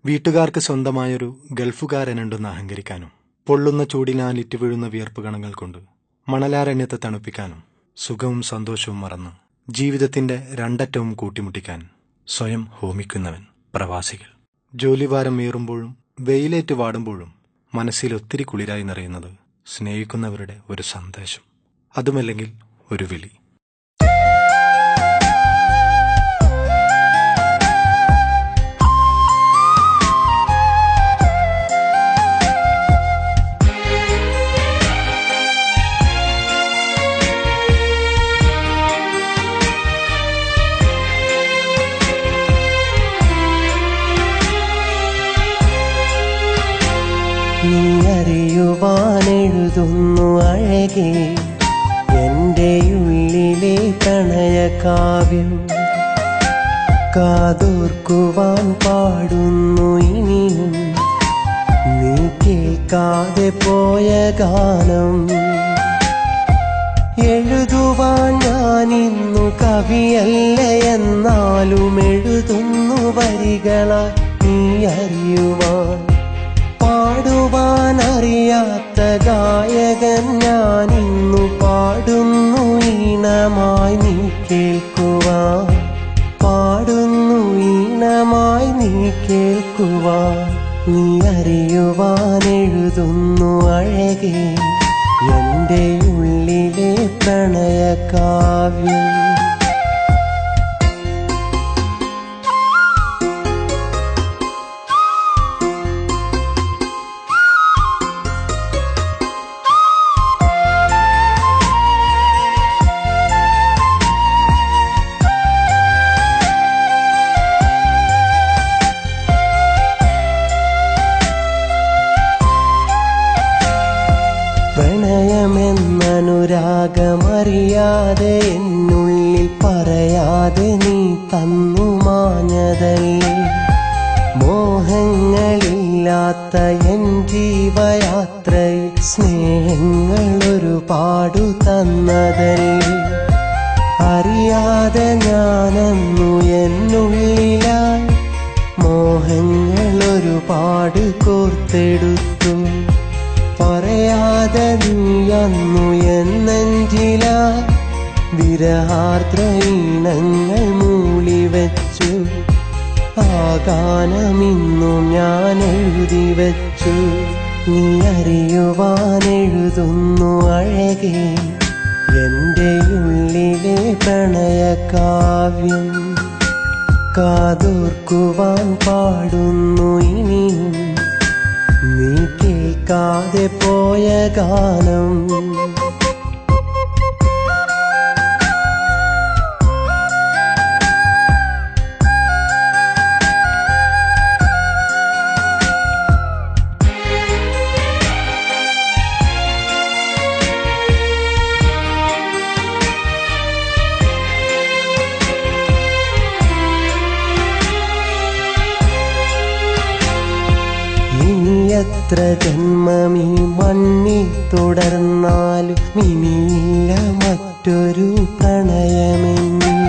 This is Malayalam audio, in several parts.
വീട്ടുകാർക്ക് സ്വന്തമായൊരു ഗൾഫുകാരനുണ്ടെന്ന് അഹങ്കരിക്കാനും പൊള്ളുന്ന ചൂടിനാൽ ഇറ്റുവീഴുന്ന വിയർപ്പ് കണങ്ങൾ കൊണ്ട് മണലാരണ്യത്തെ തണുപ്പിക്കാനും സുഖവും സന്തോഷവും മറന്ന് ജീവിതത്തിന്റെ രണ്ടറ്റവും കൂട്ടിമുട്ടിക്കാൻ സ്വയം ഹോമിക്കുന്നവൻ പ്രവാസികൾ. ജോലിഭാരം ഏറുമ്പോഴും വെയിലേറ്റ് വാടുമ്പോഴും മനസ്സിൽ ഒത്തിരി കുളിരായി നിറയുന്നത് സ്നേഹിക്കുന്നവരുടെ ഒരു സന്ദേശം, അതുമല്ലെങ്കിൽ ഒരു വിളി. നീ അറിയുവാനെഴുതുന്നു അഴകേ എൻ്റെ ഉള്ളിലെ പ്രണയകാവ്യം, കാതോർക്കുവാൻ പാടുന്നു ഇനിയും നീ കേൾക്കാതെ പോയ ഗാനം. എഴുതുവാൻ ഞാനിന്നു കവിയല്ല, എന്നാലും എഴുതുന്നു വരികളായി നീ അറിയുവാൻ. പാടുവാൻ അറിയാത്ത ഗായകൻ ഞാനിന്നു പാടുന്നു ഈണമായി നീ കേൾക്കുവാൻ, പാടുന്നു ഈണമായി നീ കേൾക്കുവാൻ. നീ അറിയുവാൻ എഴുതുന്നു അഴകേ എൻ്റെ ഉള്ളിലെ പ്രണയകാവ്യം. പ്രണയമെന്നനുരാഗമറിയാതെ എന്നുള്ളിൽ പറയാതെ നീ തന്നു മാഞ്ഞതല്ലേ. മോഹങ്ങളില്ലാത്ത എൻ ജീവയാത്രയിൽ സ്നേഹങ്ങൾ ഒരുപാടു തന്നതല്ലേ. അറിയാതെ ഞാനന്നു എന്നുള്ളിലായി മോഹങ്ങൾ ഒരുപാട് കോർത്തെടുത്തു. പറയാതെ നീ അന്നു എന്നെഞ്ചിലാ വിരഹാർദ്ര ഈണങ്ങൾ മൂളിവെച്ചു. ആ ഗാനമിന്നും ഞാൻ എഴുതി വെച്ചു. നീ അറിയുവാൻ എഴുതുന്നു അഴകേ എൻ്റെ ഉള്ളിലെ പ്രണയകാവ്യം, കാതോർക്കുവാൻ പാടുന്നു ഇനിയും നീ കേൾക്കാതെ പോയ ഗാനം. എത്ര ജന്മമീ മണ്ണിൽ തുടർന്നാലും ഇനിയില്ല മറ്റൊരു പ്രണയമെന്നിൽ.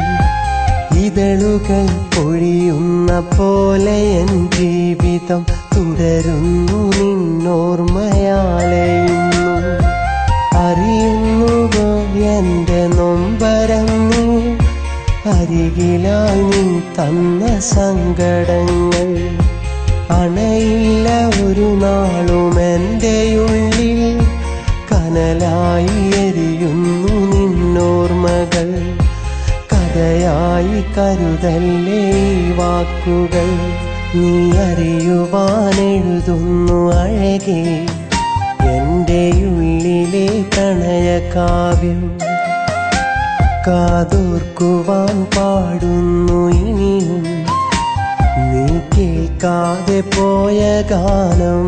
ഇതളുകൾ പൊഴിയുന്ന പോലെ എൻ ജീവിതം തുടരുന്നു നിന്നോർമ്മയാലയുന്നു. അറിയുന്നുവോ എൻ്റെ നൊമ്പരം നീ, അരികിലായി നീ തന്ന സങ്കടങ്ങൾ. അണയില്ല ഒരു നാളും എൻ്റെ ഉള്ളിൽ, കനലായി എരിയുന്നു നിന്നോർമ്മകൾ. കഥയായി കരുതല്ലേ ഈ വാക്കുകൾ. നീ അറിയുവാൻ എഴുതുന്നു അഴകേ എൻ്റെ ഉള്ളിലെ പ്രണയകാവ്യം, കാതോർക്കുവാൻ പാടുന്നു ഇനിയും നീ കേൾക്കാതെ പോയ ഗാനം.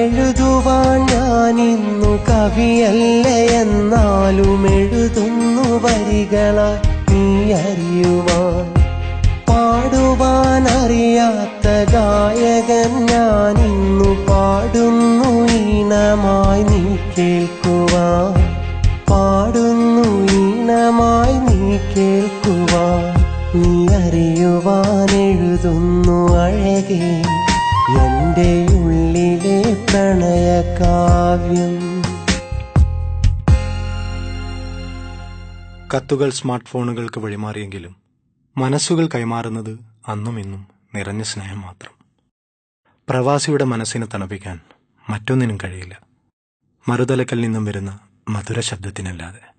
എഴുതുവാൻ ഞാനിന്നു കവിയല്ല, എന്നാലും എഴുതുന്നു വരികളായി നീ അറിയുവാൻ. പാടുവാൻ അറിയാത്ത ഗായകൻ ഞാനിന്നു പാടുന്നു ഈണമായി നീ കേൾക്കുവാൻ, പാടുന്നു ഈണമായി നീ കേൾക്കുവാൻ. നീ അറിയുവാൻ എഴുതുന്നു അഴകേ എന്റെ ഉള്ളിലെ പ്രണയകാവ്യം. കത്തുകൾ സ്മാർട്ട് ഫോണുകൾക്ക് വഴിമാറിയെങ്കിലും മനസ്സുകൾ കൈമാറുന്നത് അന്നും ഇന്നും നിറഞ്ഞ സ്നേഹം മാത്രം. പ്രവാസിയുടെ മനസ്സിനെ തണുപ്പിക്കാൻ മറ്റൊന്നിനും കഴിയില്ല മറുതലക്കൽ നിന്നും വരുന്ന മധുര ശബ്ദത്തിനല്ലാതെ.